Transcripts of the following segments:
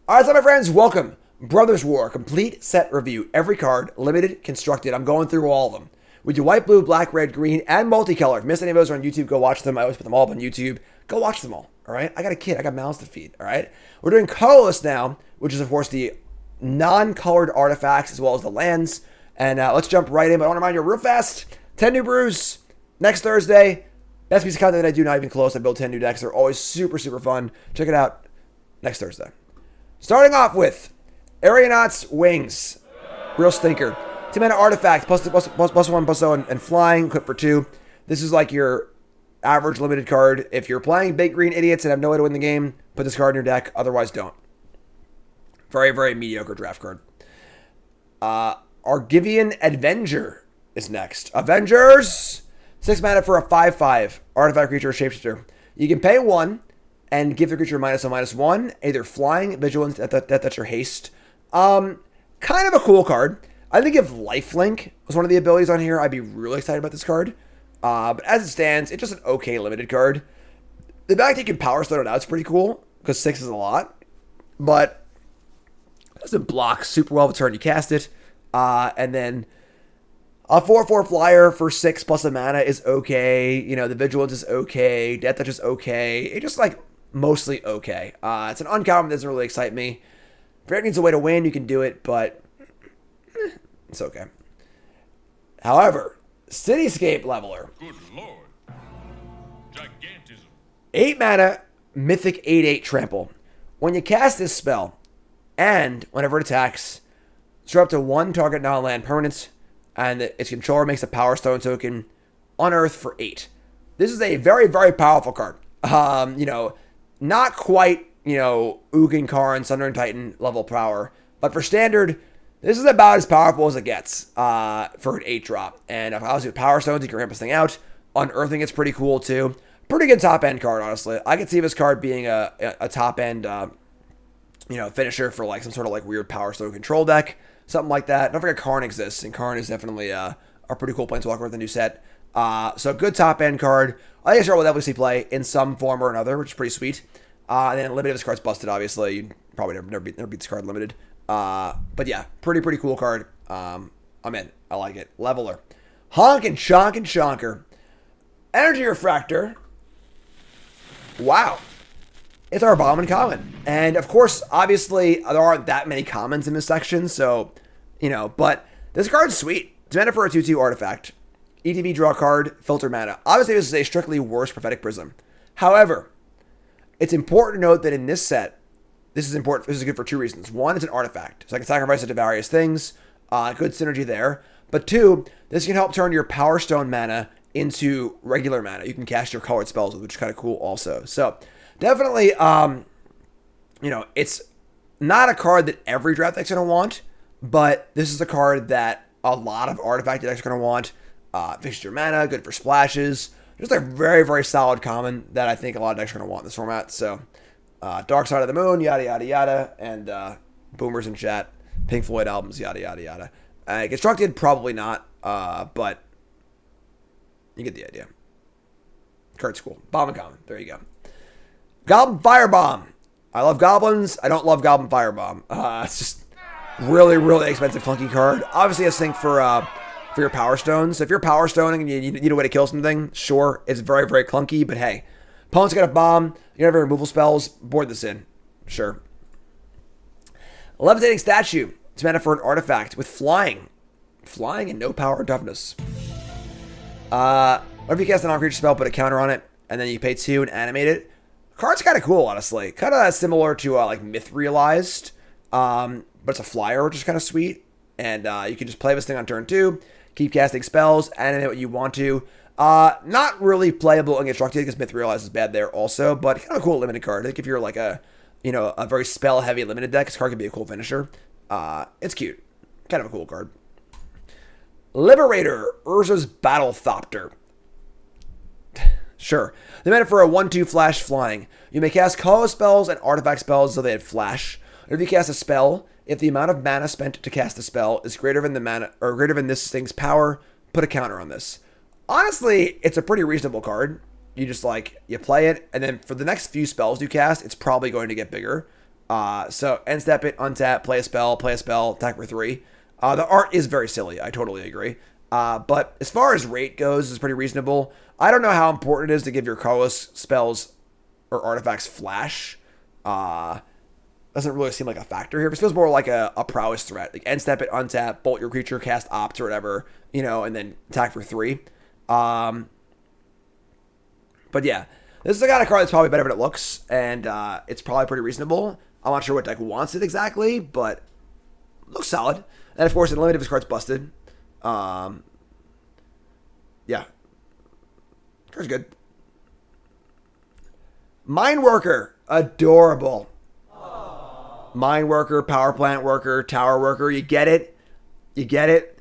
Alright, so my friends, welcome. Brothers War, complete set review. Every card, limited, constructed. I'm going through all of them. We do white, blue, black, red, green, and multicolor. If you missed any of those on YouTube, go watch them. I always put them all up on YouTube. Go watch them all, alright? I got a kid. I got mouths to feed, alright? We're doing Colorless now, which is, of course, the non-colored artifacts as well as the lands. And let's jump right in. But I want to remind you real fast, 10 new brews next Thursday. Best piece of content that I do, not even close. I build 10 new decks. They're always super, super fun. Check it out next Thursday. Starting off with Aeronauts Wings. Real stinker. 2-mana artifact, +1/+0, and flying, equipped for 2. This is like your average limited card. If you're playing big green idiots and have no way to win the game, put this card in your deck. Otherwise, don't. Very, very mediocre draft card. Argivian Avenger is next. Avengers! 6 mana for a 5/5 artifact creature or shapeshifter. You can pay 1 and give the creature -1/-1, either flying, vigilance, that's your haste. Kind of a cool card. I think if Lifelink was one of the abilities on here, I'd be really excited about this card. But as it stands, it's just an okay limited card. The fact that you can Power Stone it out is pretty cool, because 6 is a lot. But it doesn't block super well the turn you cast it. And then a 4/4 flyer for 6 plus a mana is okay. You know, the vigilance is okay. Death touch is okay. It's just like mostly okay. It's an uncommon that doesn't really excite me. If it needs a way to win, you can do it, but it's okay. However, Cityscape Leveler. Good lord. Gigantism. 8 mana, Mythic 8/8 Trample. When you cast this spell, and whenever it attacks, draw up to 1 target non-land permanent, and its controller makes a Power Stone token on Earth for 8. This is a very, very powerful card. You know, not quite, you know, Ugin, Karn, Sundering Titan level power, but for standard, this is about as powerful as it gets for an 8-drop. And if I was with Power Stones, you can ramp this thing out. Unearthing it's pretty cool too. Pretty good top-end card, honestly. I could see this card being a top-end, you know, finisher for like some sort of like weird Power Stone control deck. Something like that. Don't forget Karn exists, and Karn is definitely a pretty cool planeswalker with the new set. So good top-end card. I think it's will definitely see play in some form or another, which is pretty sweet. And then limited, this card's busted, obviously. You'd probably never beat this card limited. But yeah, pretty cool card. I'm in. I like it. Leveler. Honk and Chonk and Chonker. Energy Refractor. Wow. It's our Bombin Common. And of course, obviously, there aren't that many commons in this section, so, you know, but this card's sweet. It's mana for a 2/2 artifact. ETB draw card, filter mana. Obviously, this is a strictly worse Prophetic Prism. However, it's important to note that in this set, this is important. This is good for 2 reasons. 1, it's an artifact, so I can sacrifice it to various things. Good synergy there. But 2, this can help turn your Power Stone mana into regular mana. You can cast your colored spells, which is kind of cool also. So, definitely, you know, it's not a card that every draft deck's going to want, but this is a card that a lot of artifact decks are going to want. Fixes your mana, good for splashes. Just a very, very solid common that I think a lot of decks are going to want in this format. So, Dark Side of the Moon, yada, yada, yada, and Boomers in chat, Pink Floyd albums, yada, yada, yada. Constructed, probably not, but you get the idea. Card's cool. Bombin Common, there you go. Goblin Firebomb. I love goblins. I don't love Goblin Firebomb. It's just really, really expensive, clunky card. Obviously, a sync for your Power Stones. So if you're Power Stoning and you need a way to kill something, sure, it's very, very clunky, but hey, opponent's got a bomb, you have removal spells, board this in. Sure. Levitating Statue. It's mana for an artifact with flying. Flying and no power and toughness. Whenever you cast a non-creature spell, put a counter on it, and then you pay 2 and animate it. Card's kind of cool, honestly. Kind of similar to like Myth Realized, but it's a flyer, which is kind of sweet. And you can just play this thing on turn 2, keep casting spells, animate what you want to. Not really playable and constructed because Myth Realized is bad there also, but kind of a cool limited card. I think if you're like a very spell-heavy limited deck, this card could be a cool finisher. It's cute. Kind of a cool card. Liberator Battlethopter. Sure. They made it for a 1/2 flash flying. You may cast colorless spells and artifact spells so they had flash. Or if you cast a spell, if the amount of mana spent to cast a spell is greater than the mana or greater than this thing's power, put a counter on this. Honestly, it's a pretty reasonable card. You just you play it, and then for the next few spells you cast, it's probably going to get bigger. So end step it, untap, play a spell, attack for 3. The art is very silly. I totally agree. But as far as rate goes, it's pretty reasonable. I don't know how important it is to give your colorless spells or artifacts flash. Doesn't really seem like a factor here. It feels more like a prowess threat. Like end step it, untap, bolt your creature, cast opt or whatever, and then attack for 3. But yeah, this is the kind of card that's probably better than it looks, and it's probably pretty reasonable. I'm not sure what deck wants it exactly, but it looks solid. And of course, in limited, if his card's busted. Yeah. Card's good. Mine Worker. Adorable. Mine Worker, Power Plant Worker, Tower Worker. You get it. You get it.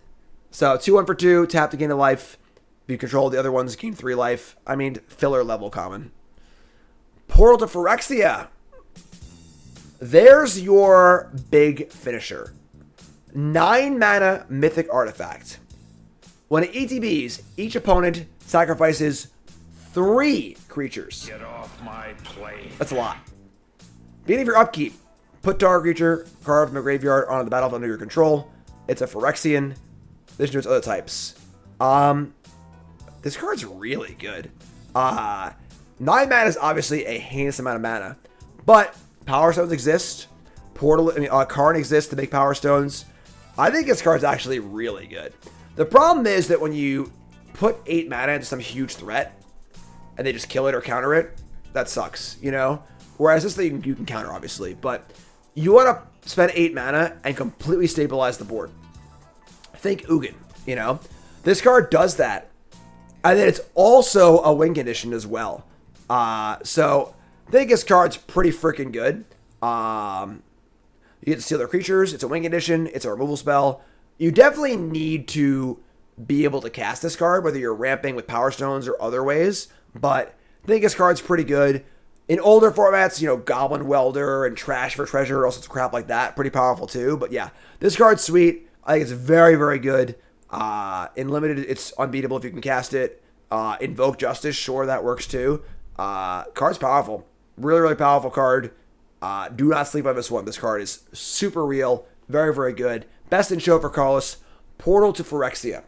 So 2-1 for 2. Tap to gain a life. If you control the other ones, gain 3 life. I mean, filler level common. Portal to Phyrexia. There's your big finisher. 9 mana mythic artifact. When it ETBs, each opponent sacrifices 3 creatures. Get off my plane. That's a lot. Beginning of your upkeep, put target creature card from the graveyard onto the battlefield under your control. It's a Phyrexian. This to its other types. This card's really good. 9 mana is obviously a heinous amount of mana, but Power Stones exist. Karn exists to make Power Stones. I think this card's actually really good. The problem is that when you put 8 mana into some huge threat and they just kill it or counter it, that sucks, Whereas this thing you can counter, obviously, but you want to spend 8 mana and completely stabilize the board. Think Ugin, This card does that. And then it's also a win condition as well. So I think this card's pretty freaking good. You get to steal their creatures. It's a win condition. It's a removal spell. You definitely need to be able to cast this card, whether you're ramping with Power Stones or other ways. But I think this card's pretty good. In older formats, Goblin Welder and Trash for Treasure, all sorts of crap like that. Pretty powerful too. But yeah, this card's sweet. I think it's very, very good. In limited, it's unbeatable if you can cast it. Invoke Justice, sure, that works too. Card's powerful. Really, really powerful card. Do not sleep on this one. This card is super real. Very, very good. Best in show for Colorless. Portal to Phyrexia.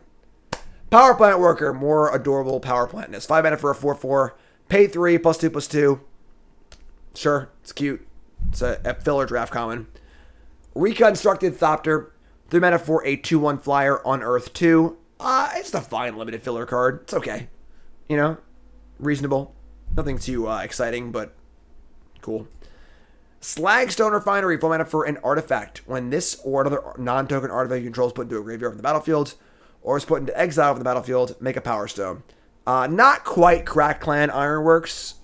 Power Plant Worker. More adorable Power Plantness. 5 mana for a 4/4. Pay 3, +2/+2. Sure, it's cute. It's a filler draft common. Reconstructed Thopter. 3 mana for a 2/1 flyer on Earth 2. It's a fine limited filler card. It's okay. Reasonable. Nothing too exciting, but cool. Slagstone Refinery. 4 mana for an artifact. When this or another non-token artifact you control is put into a graveyard from the battlefield, or is put into exile from the battlefield, make a Power Stone. Not quite Crack Clan Ironworks.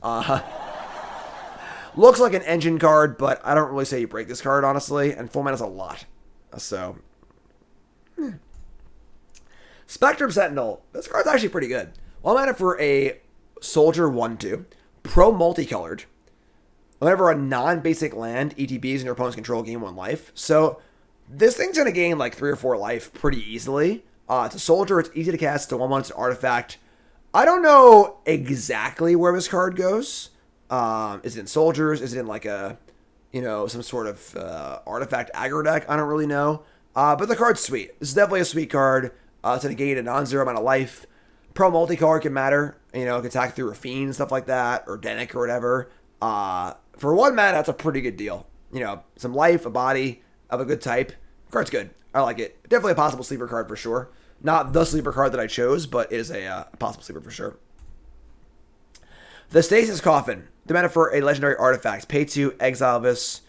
Looks like an engine card, but I don't really say you break this card, honestly. And 4 mana is a lot. So, Spectrum Sentinel. This card's actually pretty good. 1 mana for a Soldier 1/2. Pro multicolored. Whenever a non-basic land ETBs in your opponent's control, gain 1 life. So, this thing's going to gain like 3 or 4 life pretty easily. It's a soldier. It's easy to cast. It's a 1/1. It's an artifact. I don't know exactly where this card goes. Is it in soldiers? Is it in like a, some sort of artifact aggro deck? I don't really know. But the card's sweet. This is definitely a sweet card. It's going to gain a non-zero amount of life. Pro multicolor can matter. It can attack through Rafine, stuff like that, or Denic or whatever. For 1 mana, that's a pretty good deal. Some life, a body of a good type. Card's good. I like it. Definitely a possible sleeper card for sure. Not the sleeper card that I chose, but it is a possible sleeper for sure. The Stasis Coffin. The mana for a legendary artifact. Pay 2, exile this.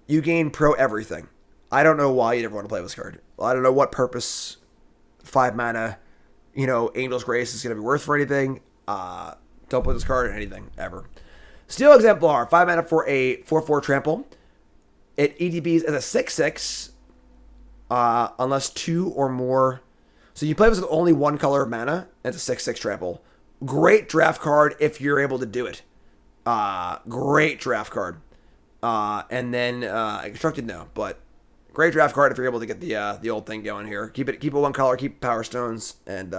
You gain pro everything. I don't know why you'd ever want to play this card. I don't know what purpose 5 mana, Angel's Grace is going to be worth for anything. Don't put this card in anything, ever. Steel Exemplar. 5 mana for a 4/4 trample. It EDBs as a 6/6. Unless 2 or more. So you play this with only 1 color of mana. And it's a 6/6 trample. Great draft card if you're able to do it. Great draft card. And then constructed, no, but great draft card if you're able to get the old thing going here. Keep it 1 color, keep Power Stones, and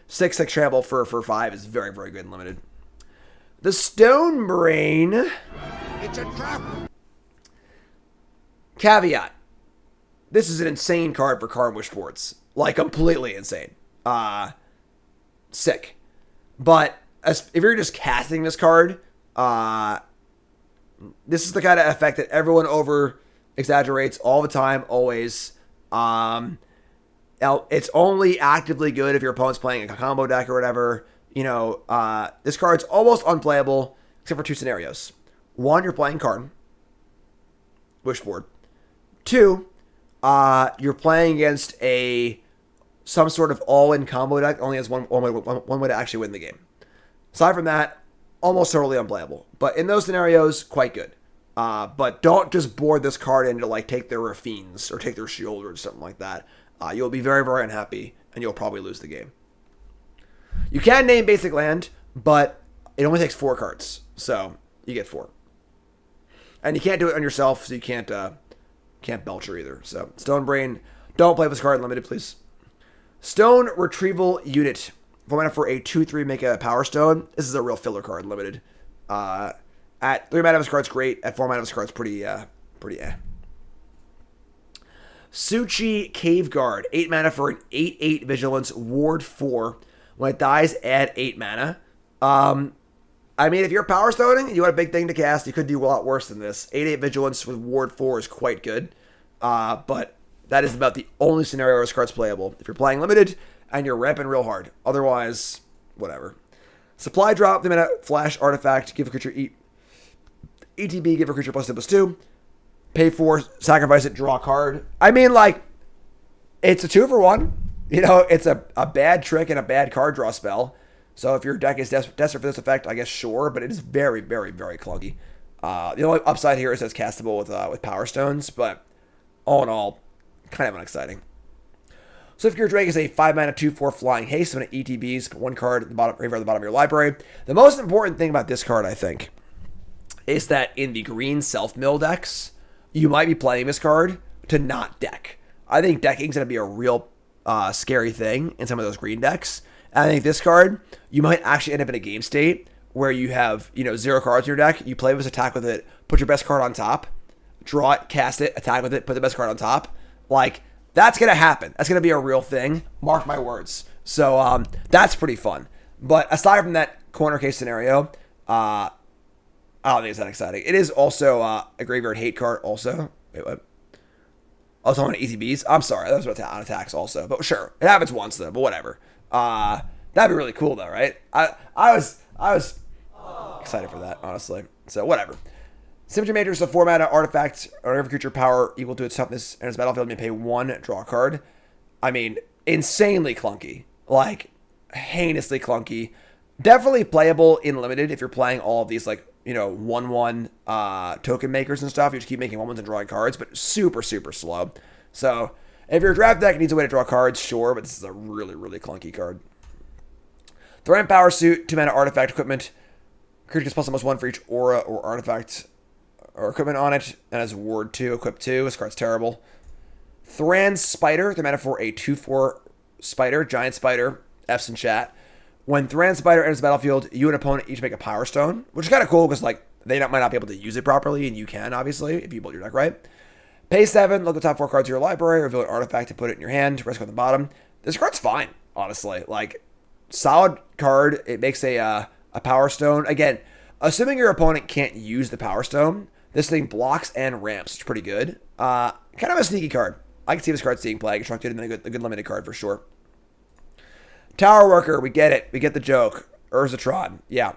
6/6 trample for 5 is very, very good and limited. The Stone Brain. It's a trap. Caveat. This is an insane card for card wish boards. Like, completely insane. Sick. But if you're just casting this card, this is the kind of effect that everyone over exaggerates all the time, always. It's only actively good if your opponent's playing a combo deck or whatever. This card's almost unplayable, except for two scenarios. One, you're playing Karn. Wishboard. Two, you're playing against some sort of all-in combo deck. Only has one way to actually win the game. Aside from that, almost totally unplayable. But in those scenarios, quite good. But don't just board this card in to like take their Rafines or take their Shield or something like that. You'll be very, very unhappy, and you'll probably lose the game. You can name basic land, but it only takes 4 cards, so you get 4. And you can't do it on yourself, so you can't Belcher either. So Stone Brain, don't play this card limited, please. Stone Retrieval Unit. 4 mana for a 2/3 make a Power Stone. This is a real filler card, limited. At 3 mana, this card's great. At 4 mana, this card's pretty eh. Suchi Cave Guard. 8 mana for an 8/8 Vigilance, Ward 4. When it dies, add 8 mana. I mean, if you're Power Stoning and you want a big thing to cast, you could do a lot worse than this. 8/8 Vigilance with Ward 4 is quite good. But that is about the only scenario where this card's playable. If you're playing limited and you're ramping real hard. Otherwise, whatever. Supply drop, 3 mana flash artifact, give a creature ETB, give a creature +2/+2. Pay 4, sacrifice it, draw a card. I mean, like, it's a 2-for-1. It's a bad trick and a bad card draw spell. So if your deck is desperate for this effect, I guess sure, but it is very, very, very clunky. The only upside here is that it's castable with Power Stones, but all in all, kind of unexciting. So if your Drake is a 5 mana 2/4 flying haste, when it ETBs, put 1 card at the bottom, at the bottom of your library. The most important thing about this card, I think, is that in the green self-mill decks, you might be playing this card to not deck. I think decking is going to be a real scary thing in some of those green decks. And I think this card, you might actually end up in a game state where you have 0 cards in your deck. You play this, attack with it, put your best card on top, draw it, cast it, attack with it, put the best card on top. Like, that's going to happen. That's going to be a real thing. Mark my words. So that's pretty fun. But aside from that corner case scenario, I don't think it's that exciting. It is also a graveyard hate card also. Wait, what? Also on ETBs. I'm sorry, that was on attacks also. But sure, it happens once though, but whatever. That'd be really cool though, right? I was excited for that, honestly. So whatever. Symmetry Major is a 4 mana artifact or every creature power equal to its toughness and its battlefield may pay 1, draw a card. I mean, insanely clunky. Like, heinously clunky. Definitely playable in limited if you're playing all of these, like, 1/1 token makers and stuff. You just keep making 1/1s and drawing cards, but super, super slow. So, if your draft deck needs a way to draw cards, sure, but this is a really, really clunky card. Thran Power Suit, 2 mana artifact equipment. Creature gets +1/+1 for each aura or artifact or equipment on it, and has Ward 2, equip 2. This card's terrible. Thran Spider, 3 mana for a 2/4 spider, giant spider. F's in chat. When Thran Spider enters the battlefield, you and opponent each make a Power Stone, which is kind of cool because like they might not be able to use it properly, and you can, obviously, if you build your deck right. Pay 7, look at the top 4 cards of your library, reveal an artifact and put it in your hand, rest on the bottom. This card's fine, honestly. Like, solid card. It makes a Power Stone. Again, assuming your opponent can't use the Power Stone, this thing blocks and ramps. It's pretty good. Kind of a sneaky card. I can see this card seeing play. Constructed and a good limited card for sure. Tower Worker, we get it. We get the joke. Urzatron, yeah.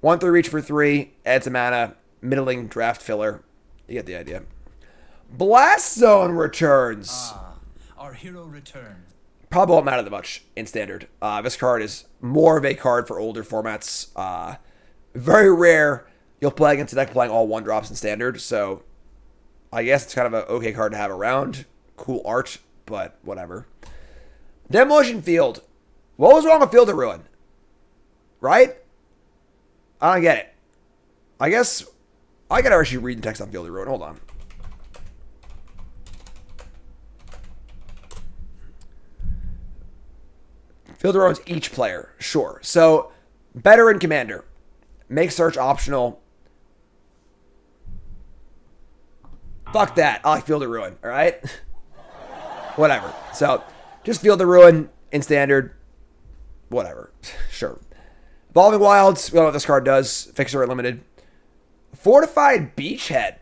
1/3 reach for 3, adds a mana, middling draft filler. You get the idea. Blast Zone returns. Our hero returns. Probably won't matter that much in Standard. This card is more of a card for older formats. Very rare you'll play against a deck playing all 1-drops in Standard, so I guess it's kind of an okay card to have around. Cool art, but whatever. Demolition Field. What was wrong with Field of Ruin? Right? I don't get it. I guess I gotta actually read the text on Field of Ruin. Hold on. Field of Ruin's each player. Sure. So, better in Commander. Make search optional. Fuck that. I like Field of Ruin, all right? Whatever. So, just Field of Ruin in standard. Whatever. Sure. Evolving Wilds. We don't know what this card does. Fixer or limited. Fortified Beachhead.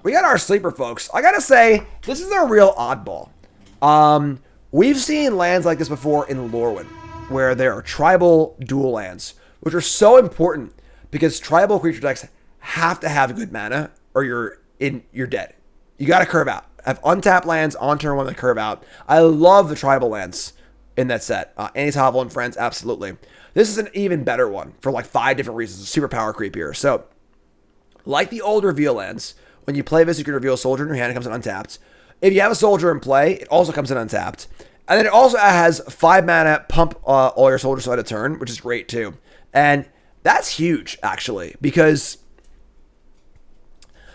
We got our sleeper, folks. I gotta say, this is a real oddball. We've seen lands like this before in Lorwyn, where there are tribal dual lands, which are so important because tribal creature decks have to have good mana, or you're dead. You gotta curve out. Have untapped lands on turn one that curve out. I love the tribal lands in that set. Anti-Hovel and Friends, absolutely. This is an even better one for like 5 different reasons. Super power creep here. So, like the old reveal lands, when you play this, you can reveal a soldier in your hand. It comes in untapped. If you have a soldier in play, it also comes in untapped. And then it also has 5 mana, pump all your soldiers at a turn, which is great too. And that's huge, actually, because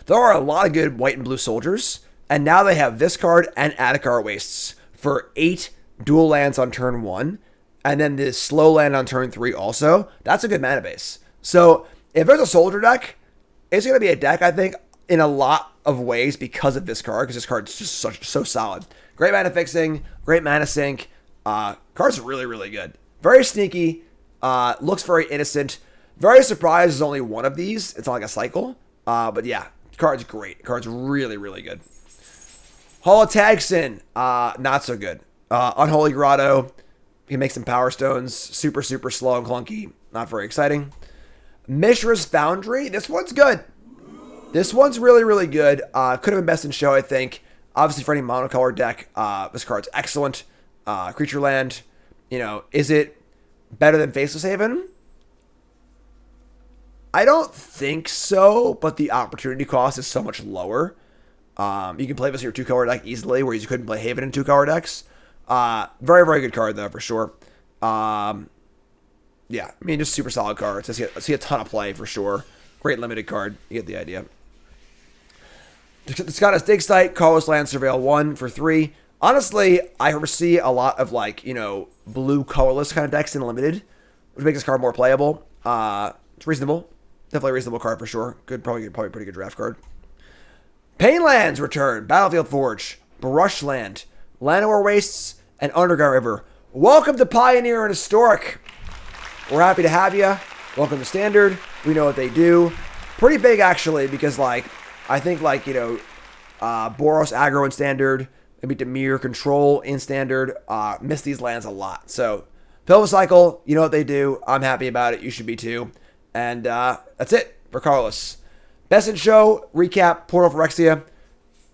there are a lot of good white and blue soldiers. And now they have this card and Adhikar Wastes for 8 dual lands on turn 1. And then this slow land on turn 3 also. That's a good mana base. So if there's a soldier deck, it's going to be a deck, I think, in a lot of ways because of this card, because this card's just so solid. Great mana fixing, great mana sink. Card's really, really good. Very sneaky, looks very innocent. Very surprised there's only one of these. It's not like a cycle. But yeah, card's great. Card's really, really good. Hall of Tagsin, not so good. Unholy Grotto, you can make some Power Stones. Super, super slow and clunky. Not very exciting. Mishra's Foundry, this one's good. This one's really, really good. Could have been best in show, I think. Obviously, for any monocolor deck, this card's excellent. Creature land, is it better than Faceless Haven? I don't think so, but the opportunity cost is so much lower. You can play this in your 2-color deck easily, whereas you couldn't play Haven in 2-color decks. Very, very good card, though, for sure. Yeah, I mean, just super solid card. I see a ton of play, for sure. Great limited card. You get the idea. It's got a Dig Site, Colorless Land, Surveil 1 for 3. Honestly, I see a lot of, blue colorless kind of decks in limited, which makes this card more playable. It's reasonable. Definitely a reasonable card for sure. Probably a pretty good draft card. Painlands return. Battlefield Forge, Brushland, Llanowar Wastes, and Underground River. Welcome to Pioneer and Historic. We're happy to have you. Welcome to Standard. We know what they do. Pretty big, actually, because, I think, Boros aggro in Standard, maybe Dimir control in Standard, miss these lands a lot. So, Pillow Cycle, you know what they do. I'm happy about it. You should be too. And that's it for Colorless. Best in Show, recap, Portal of Phyrexia,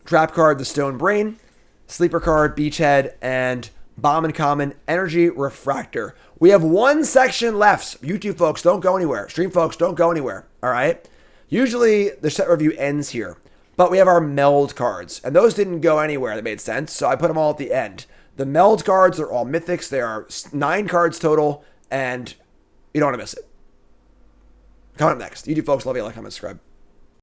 Trap card, the Stone Brain, Sleeper card, Beachhead, and Bombin Common, Energy Refractor. We have one section left. YouTube folks, don't go anywhere. Stream folks, don't go anywhere. All right? Usually, the set review ends here. But we have our meld cards. And those didn't go anywhere that made sense. So I put them all at the end. The meld cards are all mythics. There are 9 cards total. And you don't want to miss it. Coming up next. YouTube folks, love you, like, comment, subscribe.